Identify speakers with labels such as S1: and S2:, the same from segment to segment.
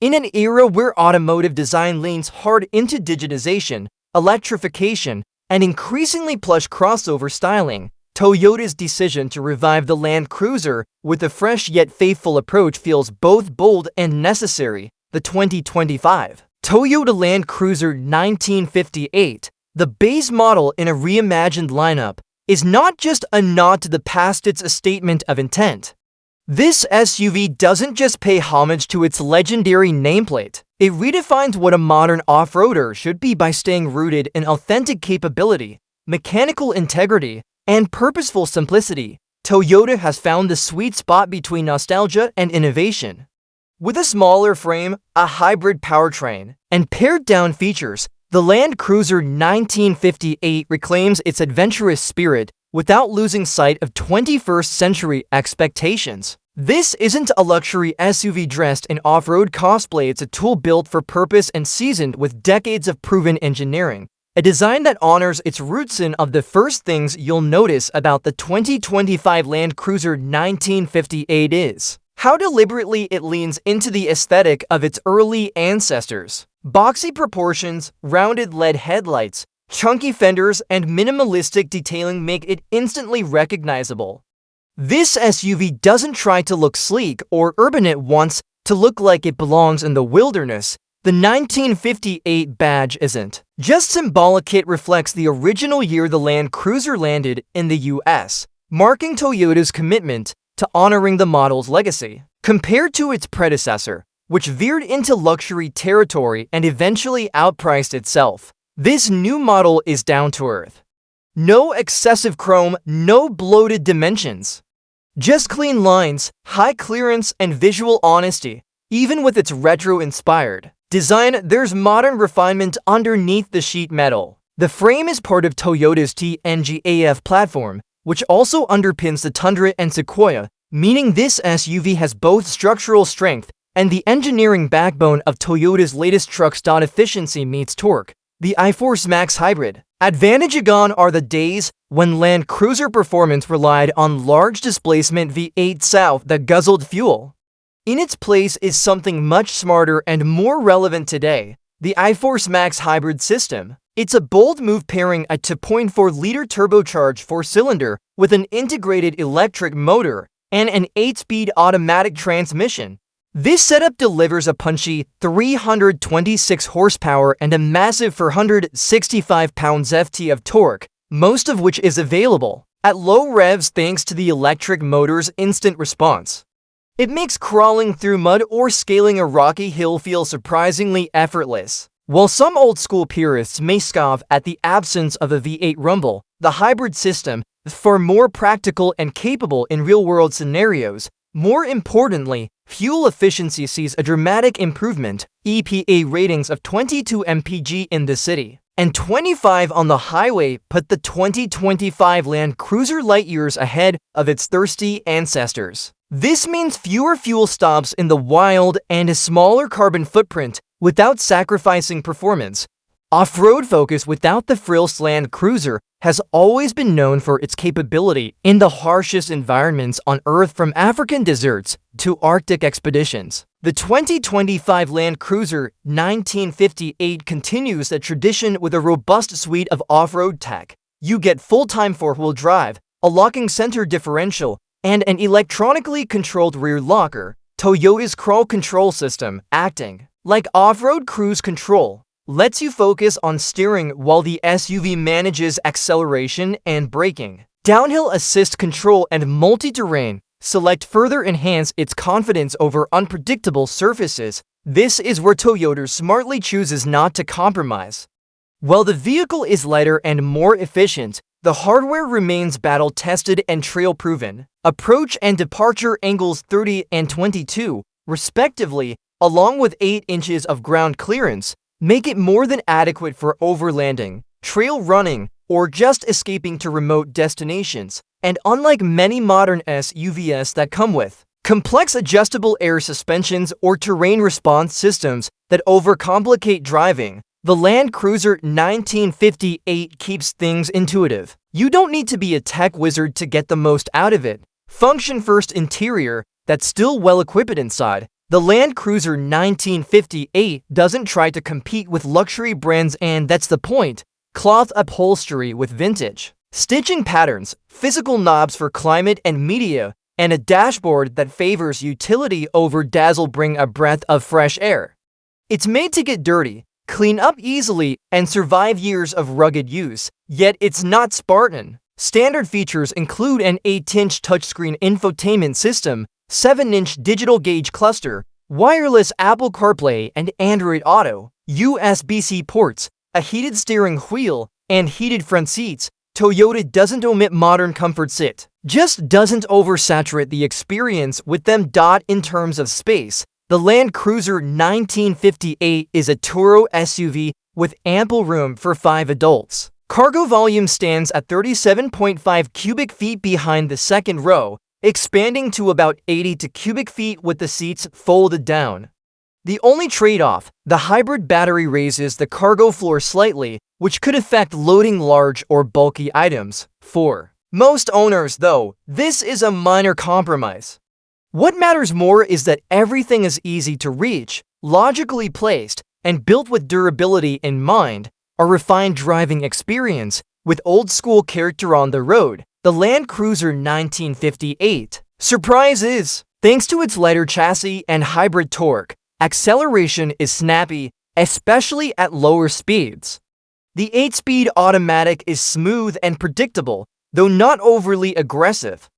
S1: In an era where automotive design leans hard into digitization, electrification, and increasingly plush crossover styling, Toyota's decision to revive the Land Cruiser with a fresh yet faithful approach feels both bold and necessary. The 2025 Toyota Land Cruiser 1958, the base model in a reimagined lineup, is not just a nod to the past, it's a statement of intent. This SUV doesn't just pay homage to its legendary nameplate, it redefines what a modern off-roader should be by staying rooted in authentic capability, mechanical integrity, and purposeful simplicity. Toyota has found the sweet spot between nostalgia and innovation. With a smaller frame, a hybrid powertrain, and pared-down features, the Land Cruiser 1958 reclaims its adventurous spirit without losing sight of 21st-century expectations. This isn't a luxury SUV dressed in off-road cosplay, it's a tool built for purpose and seasoned with decades of proven engineering. A design that honors its roots. In of the first things you'll notice about the 2025 Land Cruiser 1958 is how deliberately it leans into the aesthetic of its early ancestors. Boxy proportions, rounded LED headlights, chunky fenders, and minimalistic detailing make it instantly recognizable. This SUV doesn't try to look sleek or urban, it wants to look like it belongs in the wilderness. The 1958 badge isn't just symbolic, it reflects the original year the Land Cruiser landed in the US, marking Toyota's commitment to honoring the model's legacy. Compared to its predecessor, which veered into luxury territory and eventually outpriced itself, this new model is down to earth. No excessive chrome, no bloated dimensions. Just clean lines, high clearance, and visual honesty. Even with its retro-inspired design, there's modern refinement underneath the sheet metal. The frame is part of Toyota's TNGA-F platform, which also underpins the Tundra and Sequoia, meaning this SUV has both structural strength and the engineering backbone of Toyota's latest trucks. Efficiency meets torque. The iForce Max Hybrid advantage. Gone are the days when Land Cruiser performance relied on large displacement V8 South that guzzled fuel. In its place is something much smarter and more relevant today, the iForce Max Hybrid system. It's a bold move, pairing a 2.4-liter turbocharged four-cylinder with an integrated electric motor and an 8-speed automatic transmission. This setup delivers a punchy 326 horsepower and a massive 465 pounds-ft of torque, most of which is available at low revs thanks to the electric motor's instant response. It makes crawling through mud or scaling a rocky hill feel surprisingly effortless. While some old-school purists may scoff at the absence of a V8 rumble, the hybrid system is far more practical and capable in real-world scenarios. More importantly, fuel efficiency sees a dramatic improvement, EPA ratings of 22 mpg in the city and 25 on the highway put the 2025 Land Cruiser light years ahead of its thirsty ancestors. This means fewer fuel stops in the wild and a smaller carbon footprint without sacrificing performance. Off-road focus without the frills. Land Cruiser has always been known for its capability in the harshest environments on Earth, from African deserts to Arctic expeditions. The 2025 Land Cruiser 1958 continues that tradition with a robust suite of off-road tech. You get full-time four-wheel drive, a locking center differential, and an electronically controlled rear locker. Toyota's crawl control system, acting like off-road cruise control, lets you focus on steering while the SUV manages acceleration and braking. Downhill assist control and multi-terrain select further enhance its confidence over unpredictable surfaces. This is where Toyota smartly chooses not to compromise. While the vehicle is lighter and more efficient, the hardware remains battle-tested and trail-proven. Approach and departure angles 30 and 22, respectively, along with 8 inches of ground clearance, make it more than adequate for overlanding, trail running, or just escaping to remote destinations. And unlike many modern SUVs that come with complex adjustable air suspensions or terrain response systems that overcomplicate driving, the Land Cruiser 1958 keeps things intuitive. You don't need to be a tech wizard to get the most out of it. Function-first interior that's still well-equipped inside. The Land Cruiser 1958 doesn't try to compete with luxury brands, and that's the point. Cloth upholstery with vintage stitching patterns, physical knobs for climate and media, and a dashboard that favors utility over dazzle bring a breath of fresh air. It's made to get dirty, clean up easily, and survive years of rugged use, yet it's not Spartan. Standard features include an 8-inch touchscreen infotainment system, 7-inch digital gauge cluster, wireless Apple CarPlay and Android Auto, USB-C ports, a heated steering wheel, and heated front seats. Toyota doesn't omit modern comforts, it just doesn't oversaturate the experience with them. In terms of space, the Land Cruiser 1958 is a Turo SUV with ample room for 5 adults. Cargo volume stands at 37.5 cubic feet behind the second row, expanding to about 82 cubic feet with the seats folded down. The only trade-off, the hybrid battery raises the cargo floor slightly, which could affect loading large or bulky items. For most owners, though, this is a minor compromise. What matters more is that everything is easy to reach, logically placed, and built with durability in mind. A refined driving experience with old-school character on the road. The Land Cruiser 1958. Surprise is, thanks to its lighter chassis and hybrid torque, acceleration is snappy, especially at lower speeds. The 8-speed automatic is smooth and predictable, though not overly aggressive.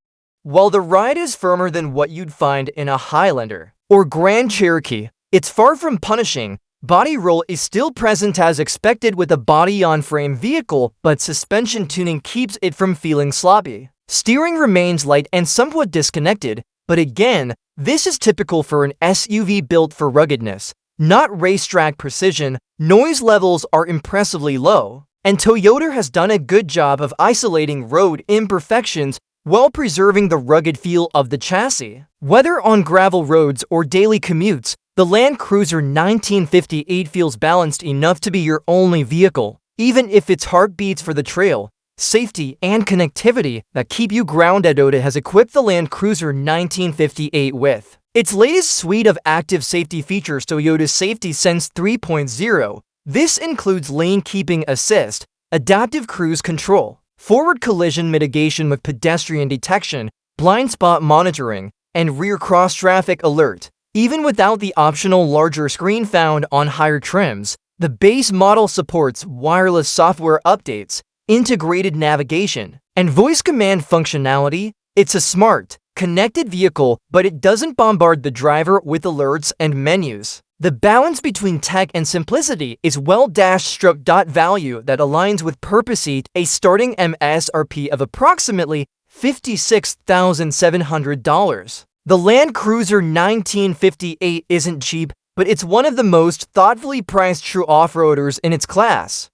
S1: While the ride is firmer than what you'd find in a Highlander or Grand Cherokee, it's far from punishing. Body roll is still present as expected with a body-on-frame vehicle, but suspension tuning keeps it from feeling sloppy. Steering remains light and somewhat disconnected, but again, this is typical for an SUV built for ruggedness, not racetrack precision. Noise levels are impressively low, and Toyota has done a good job of isolating road imperfections while preserving the rugged feel of the chassis. Whether on gravel roads or daily commutes, the Land Cruiser 1958 feels balanced enough to be your only vehicle, even if its heart beats for the trail, safety, and connectivity that keep you grounded. Toyota has equipped the Land Cruiser 1958 with its latest suite of active safety features, Toyota's Safety Sense 3.0. This includes lane keeping assist, adaptive cruise control, forward collision mitigation with pedestrian detection, blind spot monitoring, and rear cross-traffic alert. Even without the optional larger screen found on higher trims, the base model supports wireless software updates, integrated navigation, and voice command functionality. It's a smart, connected vehicle, but it doesn't bombard the driver with alerts and menus. The balance between tech and simplicity is well-struck. Value that aligns with purpose. A starting MSRP of approximately $56,700. The Land Cruiser 1958 isn't cheap, but it's one of the most thoughtfully priced true off-roaders in its class.